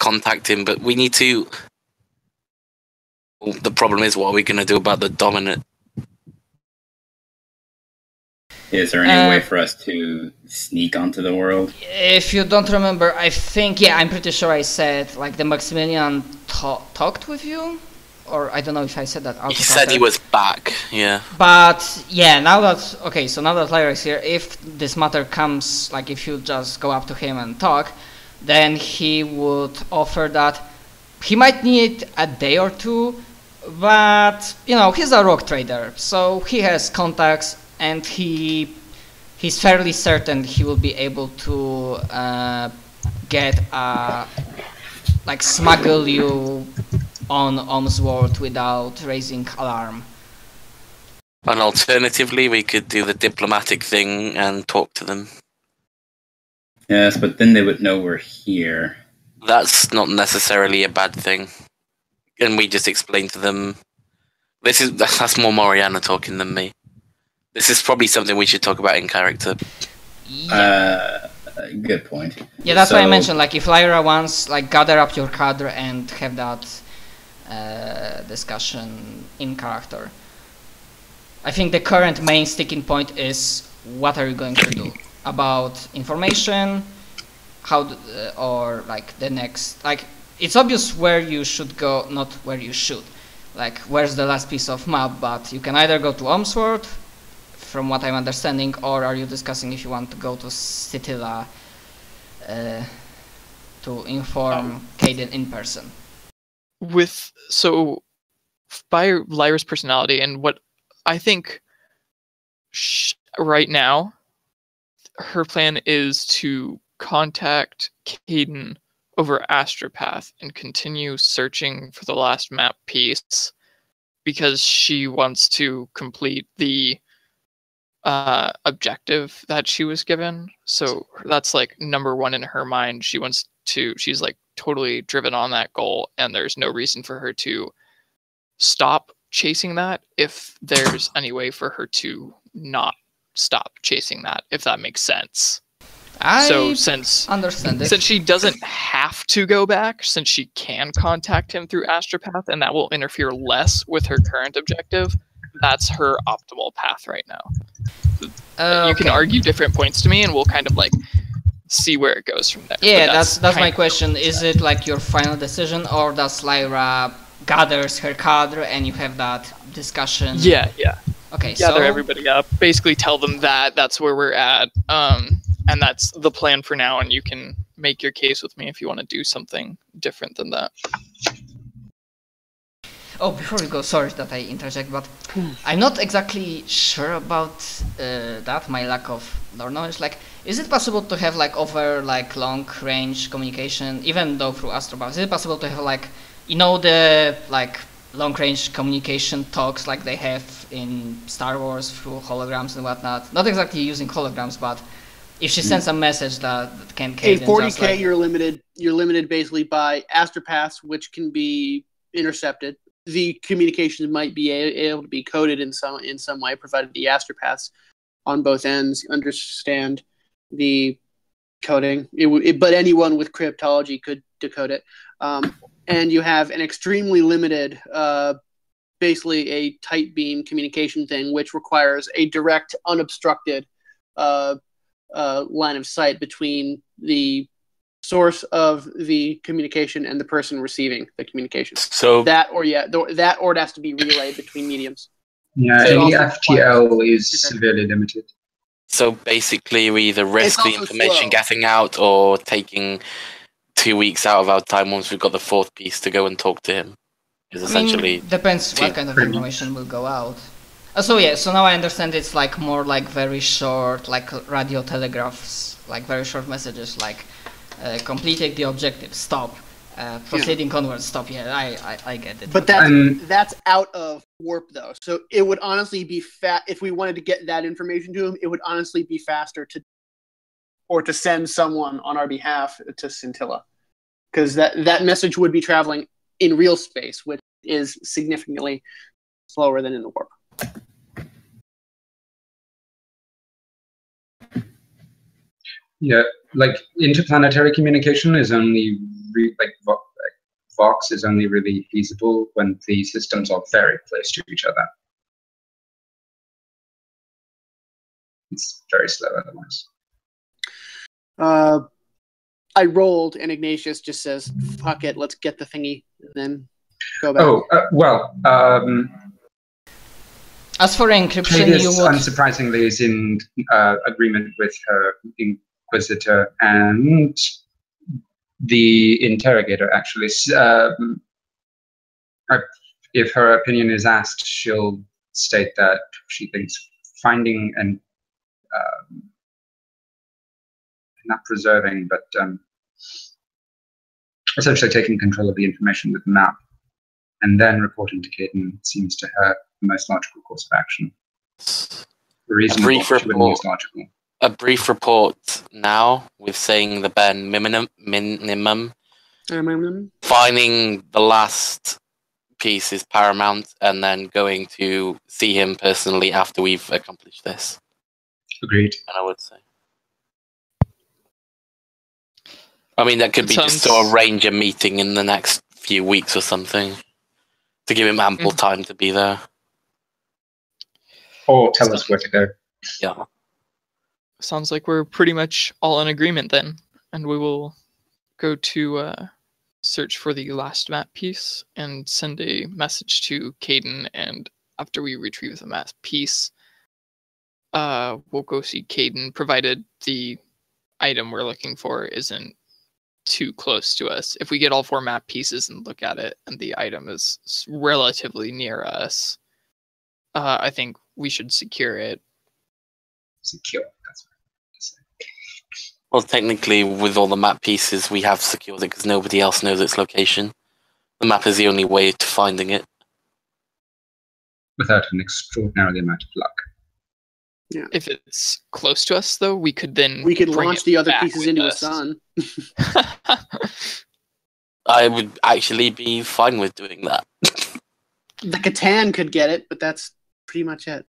contact him, but we need to... Well, the problem is, what are we going to do about the dominant? Is there any way for us to sneak onto the world? If you don't remember, I think, yeah, I'm pretty sure I said, like, the Maximilian talked with you? Or I don't know if I said that. He said he was back, yeah. But, yeah, now that, okay, so now that Lyra is here, if this matter comes, like, if you just go up to him and talk, then he would offer that he might need a day or two, but, you know, he's a rogue trader, so he has contacts, and he's fairly certain he will be able to get like smuggle you on Omsworld without raising alarm. And alternatively, we could do the diplomatic thing and talk to them. Yes, but then they would know we're here. That's not necessarily a bad thing. And we just explain to them. That's more Moriana talking than me. This is probably something we should talk about in character. Yeah. Good point. Yeah, that's why I mentioned, like, if Lyra wants, like, gather up your cadre and have that discussion in character. I think the current main sticking point is, what are you going to do? About information, or, like, the next, like, it's obvious where you should go, not where you should. Like, where's the last piece of map, but you can either go to Omsworld, from what I'm understanding, or are you discussing if you want to go to Sitila to inform Caden in person? By Lyra's personality and what I think right now, her plan is to contact Caden over Astropath and continue searching for the last map piece because she wants to complete the objective that she was given. So that's like number one in her mind. She's like totally driven on that goal, and there's no reason for her to stop chasing that if there's any way for her to not stop chasing that, if that makes sense. Since she doesn't have to go back, since she can contact him through Astropath, and that will interfere less with her current objective, that's her optimal path right now. You can argue different points to me, and we'll kind of like see where it goes from there. Yeah, that's my question. Is it like your final decision, or does Lyra gathers her cadre and you have that discussion? Yeah. Okay, gather everybody up, basically tell them that's where we're at, and that's the plan for now, and you can make your case with me if you want to do something different than that. Oh, before we go, sorry that I interject, but I'm not exactly sure about that, my lack of lore knowledge. Like, is it possible to have, like, over, like, long-range communication, even though through Astropath, is it possible to have, like, you know, the, like, long-range communication talks like they have in Star Wars through holograms and whatnot? Not exactly using holograms, but if she sends a message that can... A 40K, like, you're limited basically by Astropaths, which can be intercepted. The communications might be able to be coded in some way, provided the Astropaths on both ends understand the coding. But anyone with cryptology could decode it. And you have an extremely limited, basically a tight beam communication thing, which requires a direct, unobstructed line of sight between the source of the communication and the person receiving the communication. So that or it has to be relayed between mediums. Yeah, any FTL is severely limited. So basically, we either risk the information getting out or taking 2 weeks out of our time once we've got the fourth piece to go and talk to him. Is essentially depends what kind of information will go out. So now I understand it's like more like very short, like radio telegraphs, like very short messages, like completing the objective, stop. Proceeding onwards, stop. Yeah, I get it. But that's out of warp though. So it would honestly be if we wanted to get that information to him, it would honestly be faster to send someone on our behalf to Scintilla, because that message would be traveling in real space, which is significantly slower than in the warp. Yeah, like interplanetary communication is only Vox is only really feasible when the systems are very close to each other. It's very slow otherwise. I rolled, and Ignatius just says, "Fuck it, let's get the thingy," and then go back. As for encryption, Cadis, you would... unsurprisingly, is in agreement with her Inquisitor and the interrogator, actually. If her opinion is asked, she'll state that she thinks finding and not preserving, but essentially taking control of the information with the map and then reporting to Caden seems to her the most logical course of action. Reasonable, a brief report now with saying the bare minimum. Finding the last piece is paramount, and then going to see him personally after we've accomplished this. Agreed. And I would say. I mean, that could be just to arrange a meeting in the next few weeks or something to give him ample time to be there. Or tell us where to go. Yeah. Sounds like we're pretty much all in agreement then, and we will go to search for the last map piece and send a message to Caden, and after we retrieve the map piece, we'll go see Caden, provided the item we're looking for isn't too close to us. If we get all 4 map pieces and look at it and the item is relatively near us, I think we should secure it. Secure, that's what I say. Well, technically, with all the map pieces, we have secured it because nobody else knows its location. The map is the only way to finding it. Without an extraordinary amount of luck. Yeah. If it's close to us, though, we could launch the other pieces into the sun. I would actually be fine with doing that. The Catan could get it, but that's pretty much it.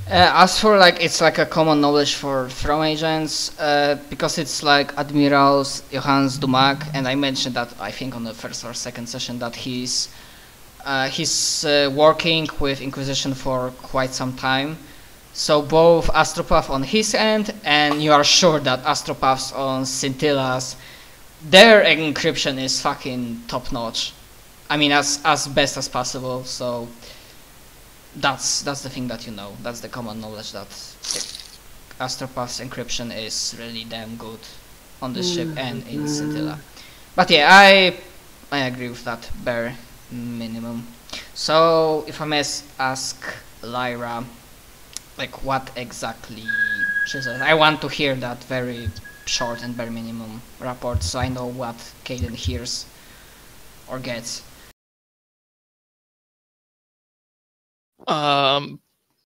As for it's like a common knowledge for throne agents, because it's like Admirals Johannes Dumac, and I mentioned that I think on the first or second session that he's working with Inquisition for quite some time. So both Astropath on his end, and you are sure that Astropaths on Scintillas, their encryption is fucking top notch. I mean, as best as possible. So that's the thing that you know. That's the common knowledge that Astropath's encryption is really damn good on the ship and in Scintilla. But yeah, I agree with that bare minimum. So if I may ask Lyra, what exactly she says. I want to hear that very short and bare minimum report, so I know what Caden hears or gets.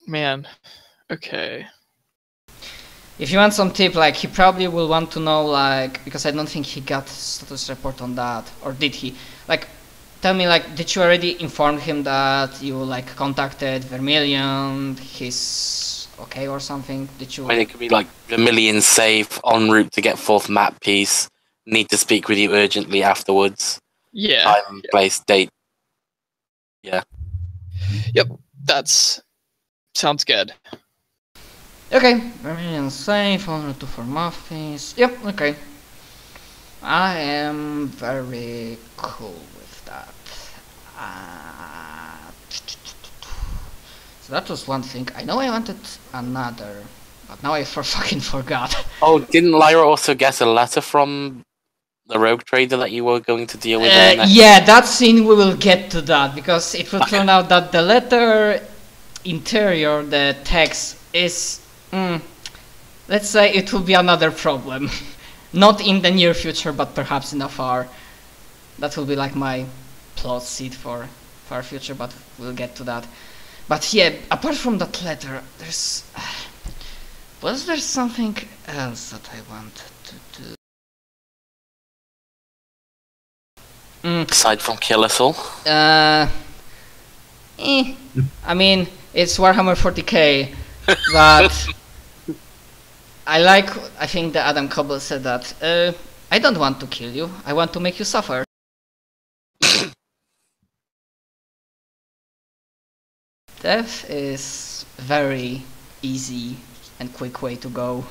Man, okay. If you want some tip, he probably will want to know, because I don't think he got status report on that, or did he? Tell me, did you already inform him that you, contacted Vermilion, he's okay or something? Did you... I mean, it could be, Vermilion safe, en route to get 4th map piece, need to speak with you urgently afterwards. Yeah. Time, place, date. Yeah. Yep, sounds good. Okay, Vermilion safe, en route to 4 map piece. Yep, okay. I am very cool with that. So that was one thing. I know I wanted another, but now I fucking forgot. Oh, didn't Lyra also get a letter from the rogue trader that you were going to deal with? Yeah, that scene we will get to that, because it will turn out that the letter interior, the text is, let's say it will be another problem. Not in the near future, but perhaps in the far. That will be my plot seed for our future, but we'll get to that. But yeah, apart from that letter, was there something else that I wanted to do? Aside from kill us all? I mean, it's Warhammer 40k, but I think that Adam Coble said that, I don't want to kill you, I want to make you suffer. Death is very easy and quick way to go.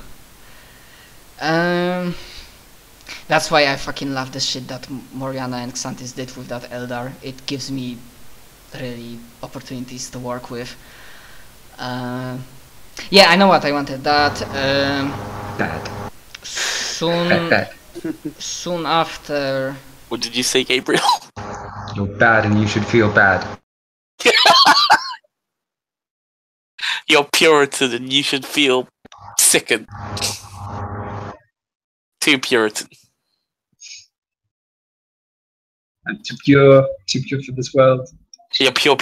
That's why I fucking love the shit that Moriana and Xantis did with that Eldar. It gives me really opportunities to work with. Yeah, I know what I wanted. That Bad. soon after. What did you say, Gabriel? You're bad and you should feel bad. You're Puritan and you should feel sickened. Too Puritan. I'm too pure for this world. You're pure.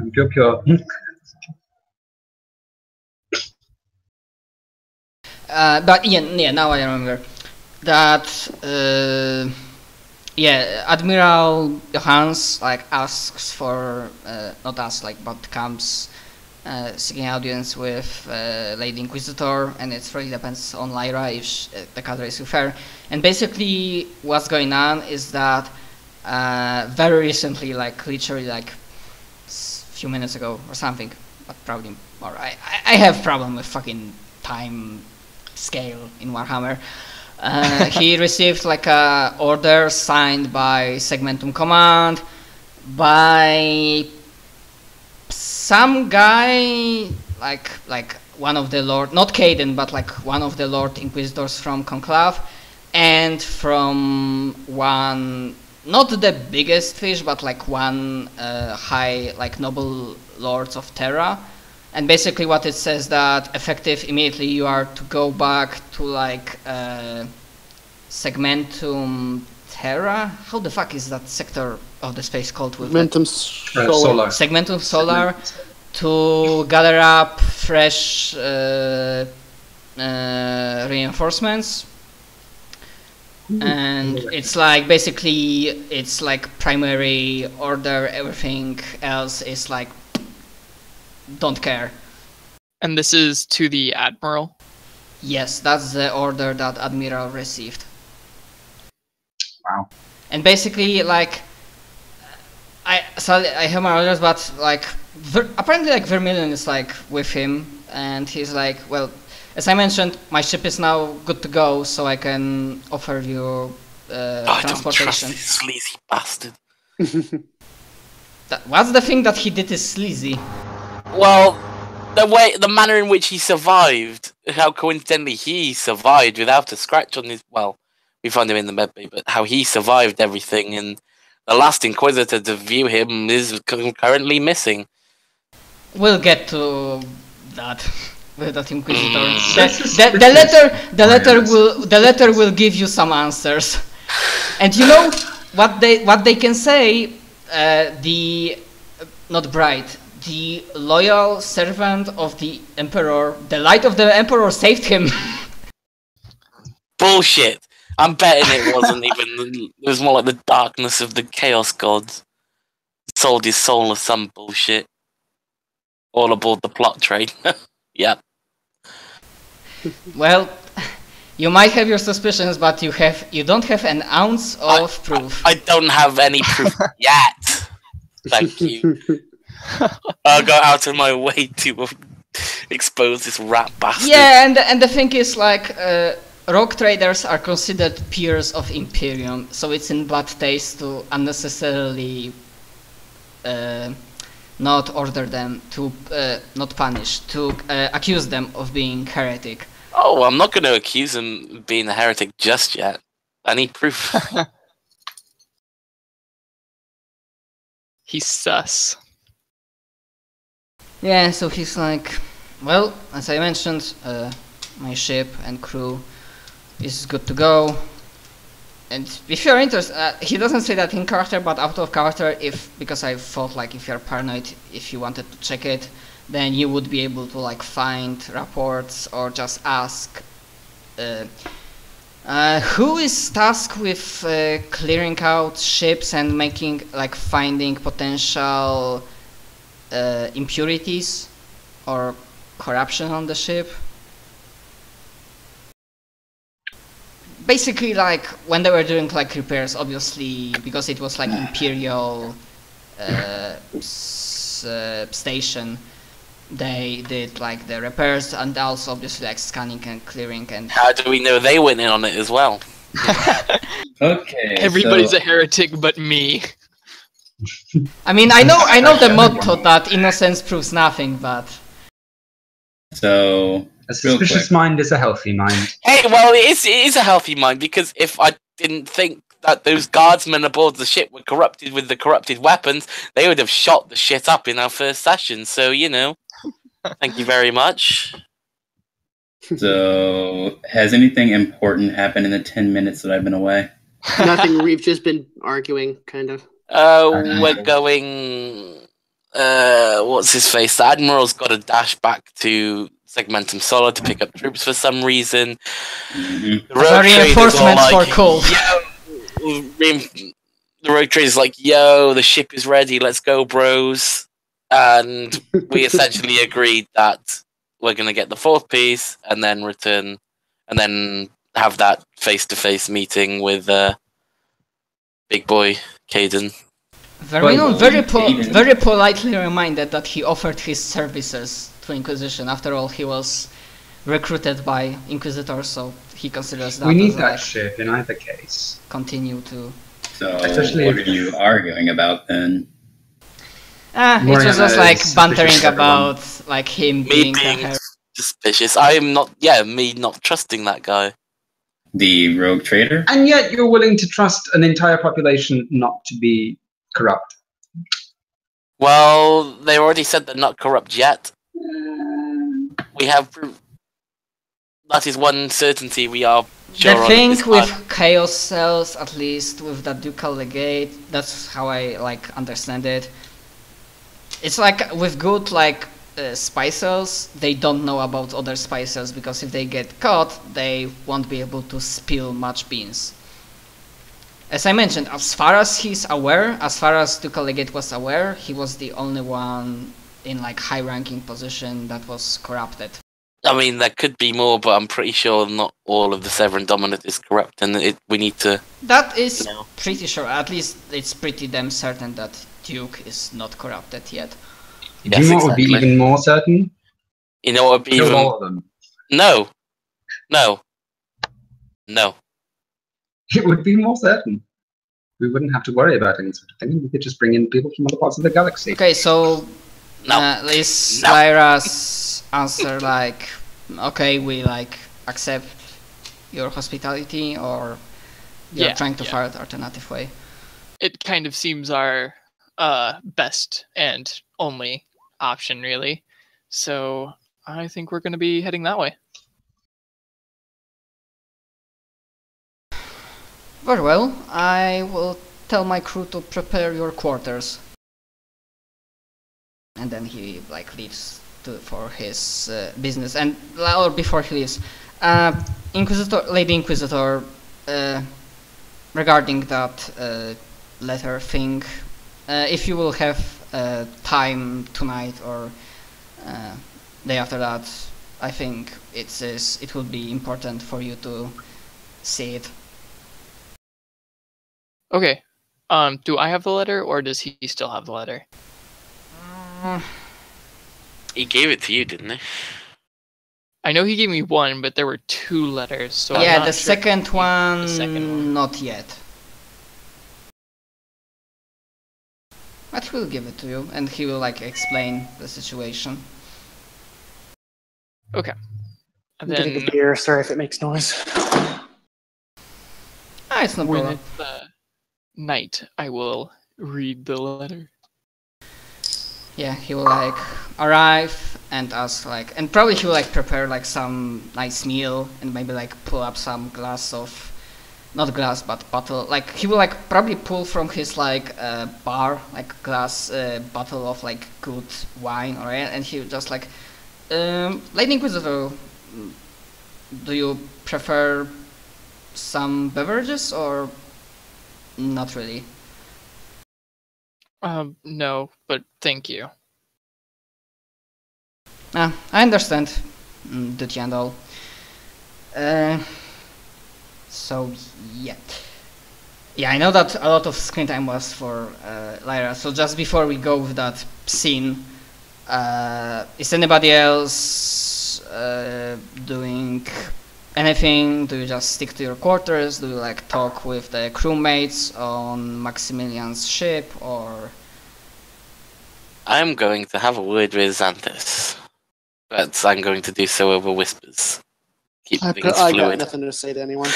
I'm pure. But yeah, now I remember that. Yeah, Admiral Johans like asks for not us like, but comes seeking audience with Lady Inquisitor, and it really depends on Lyra if the cadre is with her. And basically, what's going on is that very recently, like literally like a few minutes ago or something, but probably more. I have problem with fucking time scale in Warhammer. He received like a order signed by Segmentum Command by some guy like one of the Lord, not Caden, but like one of the Lord Inquisitors from Conclave, and from one, not the biggest fish, but like one high like noble lords of Terra. And basically what it says that effective immediately you are to go back to like Segmentum Terra. How the fuck is that sector of the space called? With Segmentum Solar. Solar. Segmentum Solar to gather up fresh reinforcements. And it's like basically it's like primary order, everything else is like don't care. And this is to the Admiral? Yes, that's the order that Admiral received. Wow. And basically, like, I have my orders, but like, apparently, like Vermilion is like with him, and he's like, well, as I mentioned, my ship is now good to go, so I can offer you I don't trust transportation. this sleazy bastard. What's the thing that he did is sleazy? Well, the manner in which he survived, how coincidentally he survived without a scratch on his, well, we find him in the medbay, but how he survived everything, and the last Inquisitor to view him is currently missing. We'll get to that with that Inquisitor. The letter will give you some answers, and you know what they can say. The not bride, the loyal servant of the Emperor, the light of the Emperor saved him. Bullshit. I'm betting it wasn't even. It was more like the darkness of the Chaos Gods. Sold his soul or some bullshit. All aboard the plot train. Yep. Well, you might have your suspicions, but you don't have an ounce of proof. I don't have any proof yet. Thank you. I'll go out of my way to expose this rat bastard. Yeah, and the thing is, like, rogue traders are considered peers of Imperium, so it's in bad taste to unnecessarily not order them to, not punish, to accuse them of being heretic. Oh, I'm not going to accuse him of being a heretic just yet. I need proof. He's sus. Yeah, so he's like, well, as I mentioned, my ship and crew is good to go. And if you're interested, he doesn't say that in character, but out of character, because I thought like if you're paranoid, if you wanted to check it, then you would be able to like find reports or just ask who is tasked with clearing out ships and making like finding potential impurities or corruption on the ship. basically, like, when they were doing, like, repairs, obviously, because it was, like, Imperial station, they did, like, the repairs and also, obviously, like, scanning and clearing and... How do we know they went in on it as well? Okay. Everybody's so, a heretic but me. I mean, I know the motto that innocence proves nothing, but... So, A suspicious mind is a healthy mind. Hey, well, it is a healthy mind, because if I didn't think that those guardsmen aboard the ship were corrupted with the corrupted weapons, they would have shot the shit up in our first session, so, you know. Thank you very much. So, has anything important happened in the 10 minutes that I've been away? Nothing. We've just been arguing, kind of. We're going... what's his face? The Admiral's got to dash back to Segmentum Solar to pick up troops for some reason. Mm-hmm. The reinforcements for Cole. The rogue trader's like, yo, the ship is ready, let's go, bros. And we essentially agreed that we're going to get the fourth piece and then return and then have that face-to-face meeting with big boy Caden. Very politely reminded that he offered his services to Inquisition. After all, he was recruited by Inquisitor, so he considers that We need as that like ship in either case. continue to... So, Especially what if- are you arguing about then? it was Moriana just like is bantering suspicious of about like him Me being being suspicious. I am not, me not trusting that guy. The rogue trader? And yet you're willing to trust an entire population not to be corrupt. Well, they already said they're not corrupt yet. We have proof. That is one certainty we are sure the on thing this with time. Chaos Cells, at least with the Ducal Legate, that's how I like understand it. It's like with good like spy cells, they don't know about other spy cells because if they get caught, they won't be able to spill much beans. As I mentioned, as far as he's aware, as far as Ducal Legate was aware, he was the only one in like high-ranking position that was corrupted. I mean, there could be more, but I'm pretty sure not all of the Severan Dominant is corrupt, and we need to... That is No. pretty sure. At least it's pretty damn certain that Duke is not corrupted yet. Do you know what would be exactly. even more certain? You know what would be Kill even... all of them. No. It would be more certain. We wouldn't have to worry about any sort of thing. We could just bring in people from other parts of the galaxy. Okay, so No. is No. Lyra's answer like, okay, we like accept your hospitality, or you're Yeah, trying to yeah. find an alternative way? It kind of seems our best and only option, really. So I think we're going to be heading that way. Very well, I will tell my crew to prepare your quarters. And then he like leaves for his business. And or before he leaves, Lady Inquisitor, regarding that letter thing, if you will have time tonight or day after that, I think it will be important for you to see it. Okay. Do I have the letter, or does he still have the letter? He gave it to you, didn't he? I know he gave me one, but there were two letters, so I'm yeah, not the sure. second one, second one. not yet. But he will give it to you, and he will like explain the situation. Okay. And I'm getting then a beer. Sorry if it makes noise. It's no when problem. it's night, I will read the letter. Yeah, he will like arrive and ask like, and probably he will like prepare like some nice meal and maybe like pull up some glass of, not glass but bottle. Like he will like probably pull from his like bar like glass bottle of like good wine or and he will just like, Lady Inquisitor, do you prefer some beverages or not really? No, but thank you. I understand, duty and all. So yeah. Yeah, I know that a lot of screen time was for Lyra, so just before we go with that scene, is anybody else doing anything? Do you just stick to your quarters? Do you like talk with the crewmates on Maximilian's ship, or? I'm going to have a word with Xanthus, but I'm going to do so over whispers. Keep things I got fluid. nothing to say to anyone.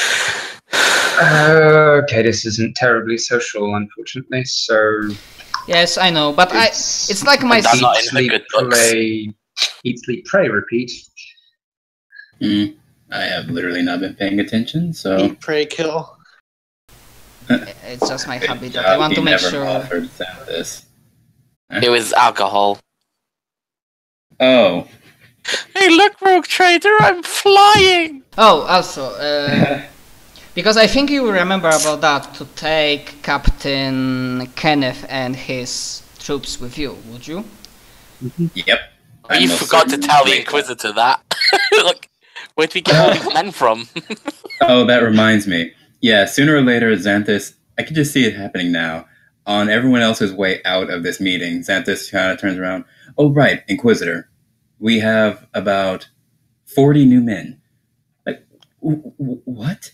Okay, this isn't terribly social, unfortunately. So Yes, I know, but it's like my. And I'm not eat, in the sleep, good books. play, eat, sleep, pray, repeat. I have literally not been paying attention, so Eat, pray, kill. It's just my good habit that job. I want He to make never sure. offered Xanthus. It was alcohol. Oh, Hey, look, Rogue Trader, I'm flying! Oh, also, because I think you remember about that, to take Captain Kenneth and his troops with you, would you? yep. You most forgot to certainly tell the did. Inquisitor that. Look, where'd we get all these men from? Oh, that reminds me. Yeah, sooner or later, Xanthus, I can just see it happening now. On everyone else's way out of this meeting, Xanthus kind of turns around. Oh, right, Inquisitor. We have about 40 new men. Like, what?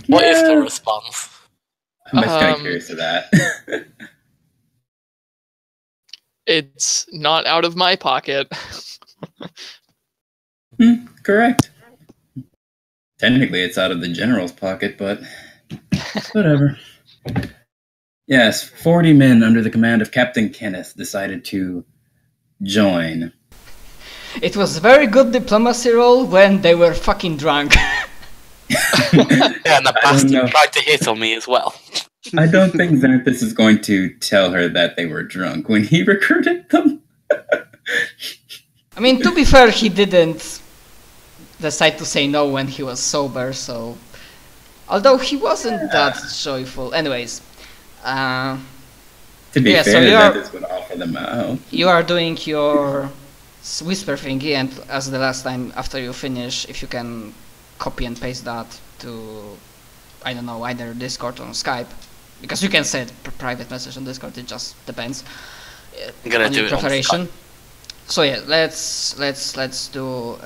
What is the response? I'm just kind of curious to that. It's not out of my pocket. Correct. Technically, it's out of the general's pocket, but whatever. Yes, 40 men under the command of Captain Kenneth decided to join. It was very good diplomacy role when they were fucking drunk. Yeah, and the I don't know. bastard tried to hit on me as well. I don't think Xanthus is going to tell her that they were drunk when he recruited them. I mean, to be fair, he didn't decide to say no when he was sober, so... Although he wasn't that joyful. Anyways. To be Yeah, so fair, you are- Xanthus would offer them out. You are doing your whisper thingy, and as the last time, after you finish, if you can copy and paste that to, I don't know, either Discord or Skype, because you can send private message on Discord. It just depends I'm gonna on do your it on preparation. So yeah, let's do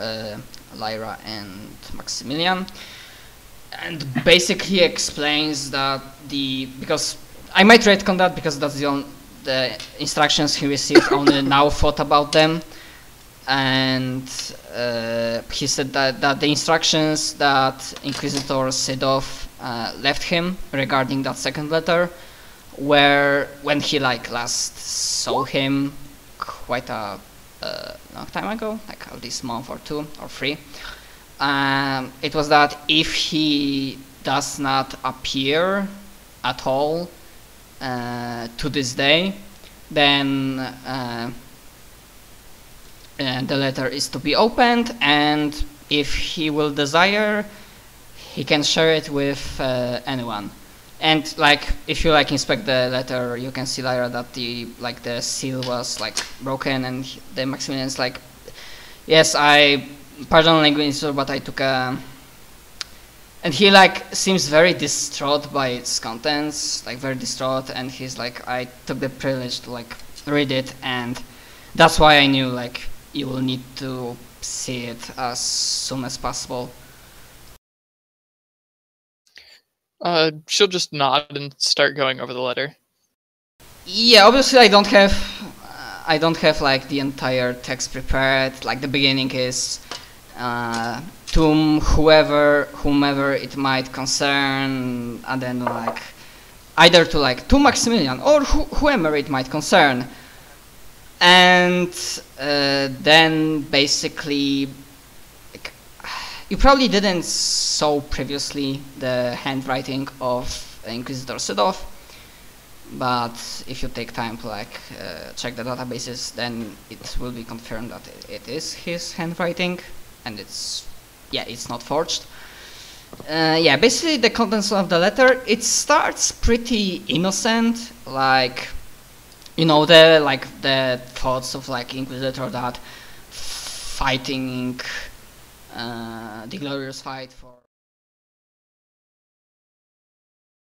Lyra and Maximilian, and basically explains that because I might retcon that because that's the instructions he received only now thought about them, and he said that the instructions that Inquisitor Sidov left him regarding that second letter were when he like last saw him quite a long time ago, like at least month or 2 or 3. It was that if he does not appear at all to this day, then the letter is to be opened, and if he will desire, he can share it with anyone. And like, if you like inspect the letter, you can see Lyra that the seal was like broken, and the Maximilian's like, yes, I pardon language, but I took a. And he like seems very distraught by its contents, like very distraught, and he's like, I took the privilege to like read it, and that's why I knew like you will need to see it as soon as possible. She'll just nod and start going over the letter. Yeah, obviously I don't have like the entire text prepared. Like the beginning is to whomever it might concern, and then like either to like to Maximilian or whoever it might concern, and then basically. You probably didn't saw previously the handwriting of Inquisitor Sidov, but if you take time to like check the databases, then it will be confirmed that it is his handwriting, and it's not forged. Yeah, basically the contents of the letter, it starts pretty innocent, like you know the thoughts of like Inquisitor that fighting the glorious fight for